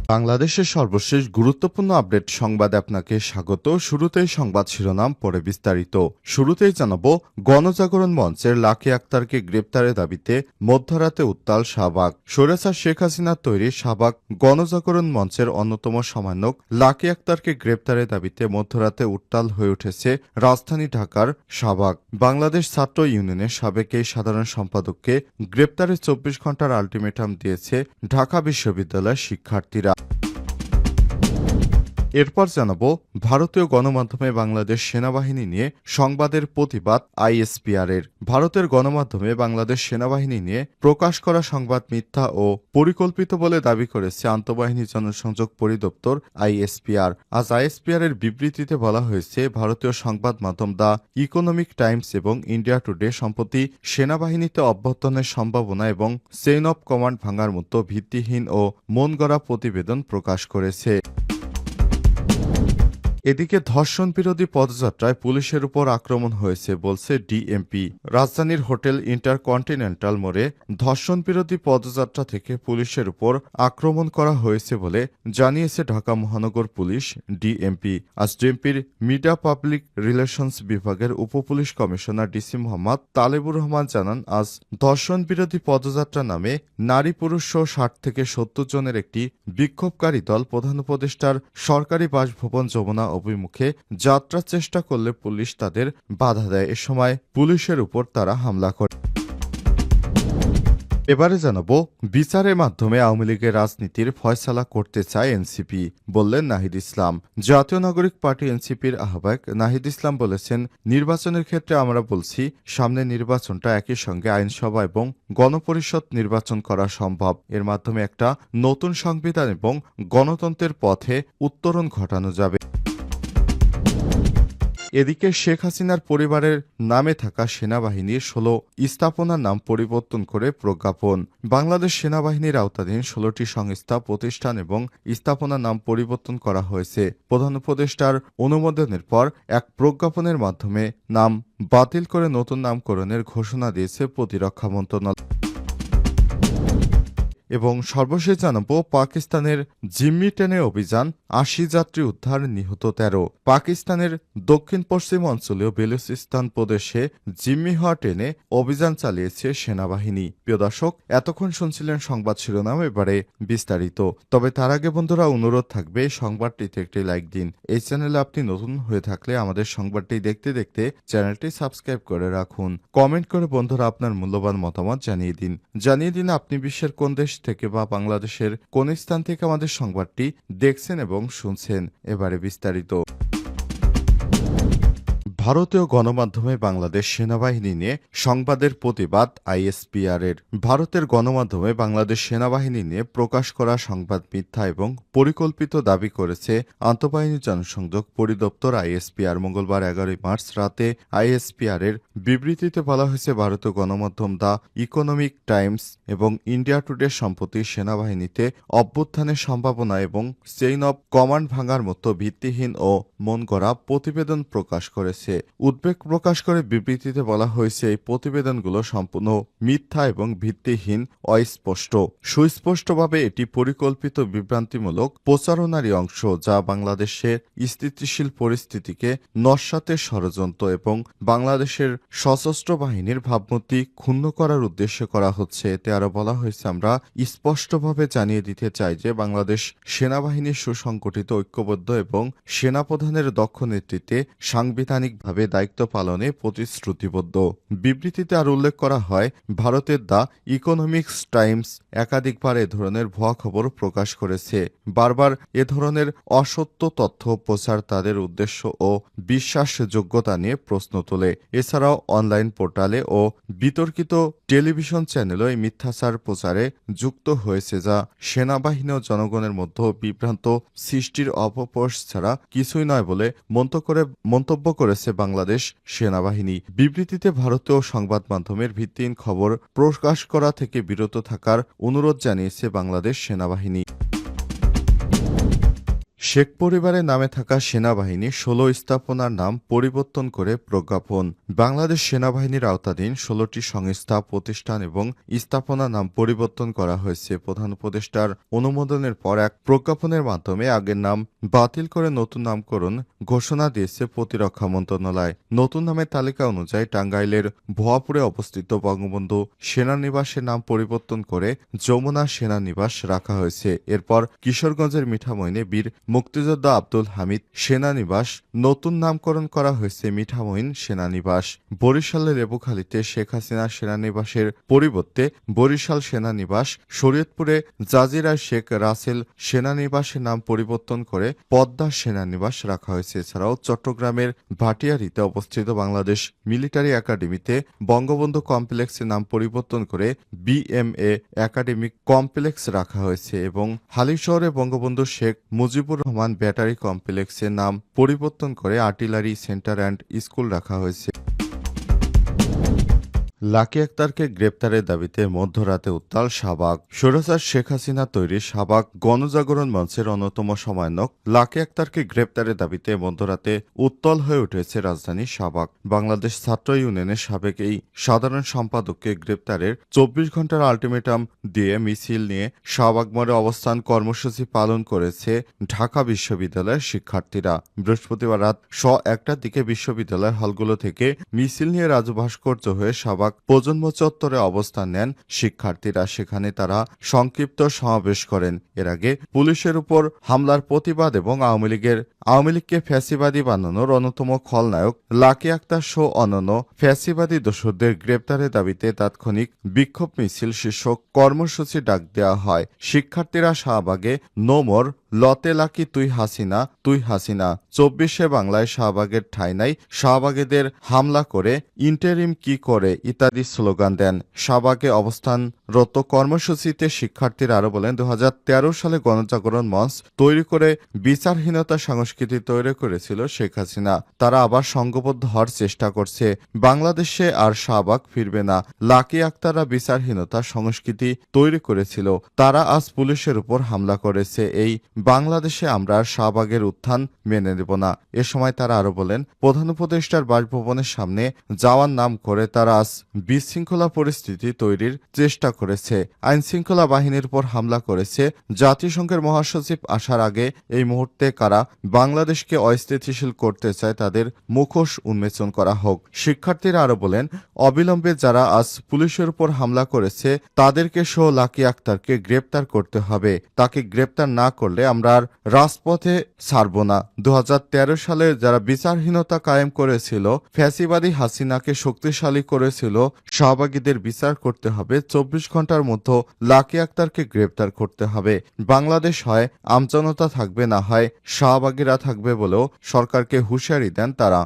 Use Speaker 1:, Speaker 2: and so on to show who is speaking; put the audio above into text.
Speaker 1: বাংলাদেশের সর্বশেষ গুরুত্বপূর্ণ আপডেট সংবাদে আপনাকে স্বাগত। শুরুতেই সংবাদ শিরোনাম, পরে বিস্তারিত। শুরুতেই জানাবো, গণজাগরণ মঞ্চের লাকি আক্তারকে গ্রেপ্তারের দাবিতে মধ্যরাতে উত্তাল শাহবাগ। স্বৈরাচার শেখ হাসিনার তৈরি শাহবাগ গণজাগরণ মঞ্চের অন্যতম সমন্বয়ক লাকি আক্তারকে গ্রেপ্তারের দাবিতে মধ্যরাতে উত্তাল হয়ে উঠেছে রাজধানী ঢাকার শাহবাগ। বাংলাদেশ ছাত্র ইউনিয়নের সাবেক এই সাধারণ সম্পাদককে গ্রেপ্তারের 24 ঘণ্টার আলটিমেটাম দিয়েছে ঢাকা বিশ্ববিদ্যালয়ের শিক্ষার্থীরা। এরপর জানাবো, ভারতীয় গণমাধ্যমে বাংলাদেশ সেনাবাহিনী নিয়ে সংবাদের প্রতিবাদ আইএসপিআর-এর। ভারতের গণমাধ্যমে বাংলাদেশ সেনাবাহিনী নিয়ে প্রকাশ করা সংবাদ মিথ্যা ও পরিকল্পিত বলে দাবি করেছে আন্তঃবাহিনী জনসংযোগ পরিদপ্তর আইএসপিআর। আজ আইএসপিআর-এর বিবৃতিতে বলা হয়েছে, ভারতীয় সংবাদ মাধ্যম দ্য ইকোনমিক টাইমস এবং ইন্ডিয়া টুডে সম্প্রতি সেনাবাহিনীতে অভ্যর্থনের সম্ভাবনা এবং চেইন অব কমান্ড ভাঙার মতো ভিত্তিহীন ও মনগড়া প্রতিবেদন প্রকাশ করেছে। এদিকে ধর্ষণ বিরোধী পদযাত্রায় পুলিশের উপর আক্রমণ হয়েছে বলছে ডিএমপি। রাজধানীর হোটেল ইন্টারকন্টিনেন্টাল মোড়ে ধর্ষণ বিরোধী পদযাত্রা থেকে পুলিশের উপর আক্রমণ করা হয়েছে বলে জানিয়েছে ঢাকা মহানগর পুলিশ ডিএমপি। আজ ডিএমপির মিডিয়া পাবলিক রিলেশনস বিভাগের উপপুলিশ কমিশনার ডিসি মোহাম্মদ তালেবুর রহমান জানান, আজ ধর্ষণ বিরোধী পদযাত্রা নামে নারী পুরুষ সহ 60 থেকে 70 জনের একটি বিক্ষোভকারী দল প্রধান উপদেষ্টার সরকারি বাসভবন যমুনা অভিমুখে যাত্রার চেষ্টা করলে পুলিশ তাদের বাধা দেয়। এ সময় পুলিশের উপর তারা হামলা করে। এবারে জানাবো, বিচারের মাধ্যমে আওয়ামী লীগের রাজনীতির ফয়সালা করতে চায় এনসিপি, বললেন নাহিদ ইসলাম। জাতীয় নাগরিক পার্টি এনসিপির আহ্বায়ক নাহিদ ইসলাম বলেছেন, নির্বাচনের ক্ষেত্রে আমরা বলছি, সামনে নির্বাচনটা একই সঙ্গে আইনসভা এবং গণপরিষদ নির্বাচন করা সম্ভব। এর মাধ্যমে একটা নতুন সংবিধান এবং গণতন্ত্রের পথে উত্তরণ ঘটানো যাবে। এদিকে শেখ হাসিনার পরিবারের নামে থাকা সেনাবাহিনীর 16 স্থাপনার নাম পরিবর্তন করে প্রজ্ঞাপন। বাংলাদেশ সেনাবাহিনীর আওতাধীন 16টি সংস্থা, প্রতিষ্ঠান এবং স্থাপনার নাম পরিবর্তন করা হয়েছে। প্রধান উপদেষ্টার অনুমোদনের পর এক প্রজ্ঞাপনের মাধ্যমে নাম বাতিল করে নতুন নামকরণের ঘোষণা দিয়েছে প্রতিরক্ষা মন্ত্রণালয়। এবং সর্বশেষ জানাবো, পাকিস্তানের জিম্মি ট্রেনে অভিযান, 80 যাত্রী উদ্ধার, নিহত 13। পাকিস্তানের দক্ষিণ পশ্চিম অঞ্চলীয় বেলুচিস্তান প্রদেশে জিম্মি হওয়া ট্রেনে অভিযান চালিয়েছে সেনাবাহিনী। প্রিয় দর্শক, এতক্ষণ শুনছিলেন সংবাদ শিরোনাম, এবারে বিস্তারিত। তবে তার আগে বন্ধুরা, অনুরোধ থাকবে সংবাদটিতে একটি লাইক দিন। এই চ্যানেলে আপনি নতুন হয়ে থাকলে আমাদের সংবাদটি দেখতে দেখতে চ্যানেলটি সাবস্ক্রাইব করে রাখুন। কমেন্ট করে বন্ধুরা আপনার মূল্যবান মতামত জানিয়ে দিন আপনি বিশ্বের কোন দেশ থেকে বা বাংলাদেশের কোন স্থান থেকে আমাদের সংবাদটি দেখছেন এবং শুনছেন। এবারে বিস্তারিত। ভারতীয় গণমাধ্যমে বাংলাদেশ সেনাবাহিনী নিয়ে সংবাদের প্রতিবাদ আইএসপিআর-এর। ভারতের গণমাধ্যমে বাংলাদেশ সেনাবাহিনী নিয়ে প্রকাশ করা সংবাদ মিথ্যা এবং পরিকল্পিত দাবি করেছে আন্তঃবাহিনী জনসংযোগ পরিদপ্তর আইএসপিআর। মঙ্গলবার 11 মার্চ রাতে আইএসপিআর-এর বিবৃতিতে বলা হয়েছে, ভারতীয় গণমাধ্যম দ্য ইকোনমিক টাইমস এবং ইন্ডিয়া টুডে সম্প্রতি সেনাবাহিনীতে অভ্যুত্থানের সম্ভাবনা এবং চেইন অব কমান্ড ভাঙার মতো ভিত্তিহীন ও মনগড়া প্রতিবেদন প্রকাশ করেছে। উদ্বেগ প্রকাশ করে বিবৃতিতে বলা হয়েছে, এই প্রতিবেদনগুলো সম্পূর্ণ মিথ্যা এবং ভিত্তিহীন, অস্পষ্ট। সুস্পষ্টভাবে এটি পরিকল্পিত বিভ্রান্তিমূলক প্রচারণারই অংশ, যা বাংলাদেশের স্থিতিশীল পরিস্থিতিকে নস্যাতের ষড়যন্ত্র এবং বাংলাদেশের সশস্ত্র বাহিনীর ভাবমূর্তি ক্ষুণ্ণ করার উদ্দেশ্যে করা হচ্ছে। এতে আরও বলা হয়েছে, আমরা স্পষ্টভাবে জানিয়ে দিতে চাই যে বাংলাদেশ সেনাবাহিনীর সুসংগঠিত, ঐক্যবদ্ধ এবং সেনাপ্রধানের দক্ষ নেতৃত্বে সাংবিধানিক ভাবে দায়িত্ব পালনে প্রতিশ্রুতিবদ্ধ। বিবৃতিতে আর উল্লেখ করা হয়, ভারতের দ্য ইকোনমিক্স টাইমস একাধিকবার এ ধরনের ভুয়া খবর প্রকাশ করেছে। বারবার এ ধরনের অসত্য তথ্য প্রচার তাদের উদ্দেশ্য ও বিশ্বাসযোগ্যতা নিয়ে প্রশ্ন তোলে। এছাড়াও অনলাইন পোর্টালে ও বিতর্কিত টেলিভিশন চ্যানেলও এই মিথ্যাচার প্রচারে যুক্ত হয়েছে, যা সেনাবাহিনী ও জনগণের মধ্যে বিভ্রান্ত সৃষ্টির অপপ্রয়াস ছাড়া কিছুই নয় বলে মন্তব্য করেছে বাংলাদেশ সেনাবাহিনী। বিবৃতিতে ভারতীয় সংবাদ মাধ্যমের ভিত্তিহীন খবর প্রকাশ করা থেকে বিরত থাকার অনুরোধ জানিয়েছে বাংলাদেশ সেনাবাহিনী। শেখ পরিবারের নামে থাকা সেনাবাহিনী ১৬ স্থাপনার নাম পরিবর্তন করে প্রজ্ঞাপন। বাংলাদেশ সেনাবাহিনীর আওতাধীন ১৬টি সংস্থা, প্রতিষ্ঠান এবং স্থাপনার নাম পরিবর্তন করা হয়েছে। প্রধান উপদেষ্টার অনুমোদনের পর এক প্রজ্ঞাপনের মাধ্যমে আগের নাম বাতিল করে নতুন নামকরণ ঘোষণা দিয়েছে প্রতিরক্ষা মন্ত্রণালয়। নতুন নামের তালিকা অনুযায়ী টাঙ্গাইলের ভুয়াপুরে অবস্থিত বঙ্গবন্ধু সেনানিবাসের নাম পরিবর্তন করে যমুনা সেনানিবাস রাখা হয়েছে। এরপর কিশোরগঞ্জের মিঠামইনে বীর মুক্তিযোদ্ধা আব্দুল হামিদ সেনানিবাস নতুন নামকরণ করা হয়েছে মিঠামইন সেনানিবাস। বরিশালের লেবুখালীতে শেখ হাসিনা সেনানিবাসের পরিবর্তে বরিশাল সেনানিবাস, শরীয়তপুরে জাজিরায় শেখ রাসেল সেনানিবাসের নাম পরিবর্তন করে পদ্মা সেনানিবাস রাখা হয়েছে। এছাড়াও চট্টগ্রামের ভাটিয়ারীতে অবস্থিত বাংলাদেশ মিলিটারি একাডেমিতে বঙ্গবন্ধু কমপ্লেক্সের নাম পরিবর্তন করে বিএমএ একাডেমিক কমপ্লেক্স রাখা হয়েছে এবং হালিশহরে বঙ্গবন্ধু শেখ মুজিবুর রহমান ব্যাটারি কমপ্লেক্সের নাম পরিবর্তন করে আর্টিলারি সেন্টার অ্যান্ড স্কুল রাখা হয়েছে। লাকি আক্তারকে গ্রেপ্তারের দাবিতে মধ্যরাতে উত্তাল শাহবাগ। স্বৈরাচার শেখ হাসিনা তৈরি শাহবাগ গণজাগরণ মঞ্চের অন্যতম সমন্বয়ক লাকি আক্তারকে গ্রেপ্তারের দাবিতে মধ্যরাতে উত্তাল হয়ে উঠেছে রাজধানী শাহবাগ। বাংলাদেশ ছাত্র ইউনিয়নের সাবেক এই সাধারণ সম্পাদককে গ্রেপ্তারের ২৪ ঘন্টার আলটিমেটাম দিয়ে মিছিল নিয়ে শাহবাগ মোড়ে অবস্থান কর্মসূচি পালন করেছে ঢাকা বিশ্ববিদ্যালয়ের শিক্ষার্থীরা। বৃহস্পতিবার রাত ১টার দিকে বিশ্ববিদ্যালয়ের হলগুলো থেকে মিছিল নিয়ে রাজু ভাস্কর্য হয়ে শাহবাগ প্রজন্ম চত্বরে অবস্থান নেন শিক্ষার্থীরা। সেখানে তারা সংক্ষিপ্ত সমাবেশ করেন। এর আগে পুলিশের উপর হামলার প্রতিবাদ এবং আওয়ামী লীগকে ফ্যাসিবাদী বানানোর অন্যতম খলনায়ক লাকি আক্তার সহ অন্যান্য ফ্যাসিবাদী দোসরদের গ্রেপ্তারের দাবিতে তাৎক্ষণিক বিক্ষোভ মিছিল শীর্ষক কর্মসূচি ডাক দেওয়া হয়। শিক্ষার্থীরা শাহবাগে নো মোর লতে লাকি তুই হাসিনা ২৪শে বাংলায় শাহবাগের ঠাঁই নাই, শাহবাগীদের হামলা করে ইন্টারিম কি করে ইত্যাদি স্লোগান দেন। শাহবাগে অবস্থানরত কর্মসূচিতে শিক্ষার্থীরা আরো বলেন, ২০১৩ সালে গণজাগরণ মঞ্চ তৈরি করে বিচারহীনতা সংস্কৃতি তৈরি করেছিল শেখ হাসিনা। তারা আবার সংঘবদ্ধ হওয়ার চেষ্টা করছে। বাংলাদেশে আর শাহবাগ ফিরবে না। লাকি আক্তাররা বিচারহীনতা সংস্কৃতি তৈরি করেছিল। তারা আজ পুলিশের উপর হামলা করেছে। এই বাংলাদেশে আমরা শাহবাগের উত্থান মেনে নেব না। এ সময় তারা আরো বলেন, প্রধান উপদেষ্টার বাসভবনের সামনে যাওয়ার নাম করে তারা আজ বিশৃঙ্খলা পরিস্থিতি তৈরির চেষ্টা করেছে। আইনশৃঙ্খলা বাহিনীর উপর হামলা করেছে। জাতিসংঘের মহাসচিব আসার আগে এই মুহূর্তে কারা বাংলাদেশকে অস্থিতিশীল করতে চায় তাদের মুখোশ উন্মোচন করা হোক। শিক্ষার্থীরা আরো বলেন, অবিলম্বে যারা আজ পুলিশের উপর হামলা করেছে তাদেরকে সহ লাকি আক্তারকে গ্রেপ্তার করতে হবে। তাকে গ্রেপ্তার না করলে আমরা আর রাজপথে ছাড়ব না। ২০১৩ সালে যারা বিচারহীনতা কায়েম করেছিল, ফ্যাসিবাদী হাসিনাকে শক্তিশালী করেছিল, শাহবাগীদের বিচার করতে হবে। ২৪ ঘন্টার মধ্যে লাকি আক্তারকে গ্রেপ্তার করতে হবে। বাংলাদেশ হয় আমজনতা থাকবে, না হয় শাহবাগীরা থাকবে বলেও সরকারকে হুঁশিয়ারি দেন তারা।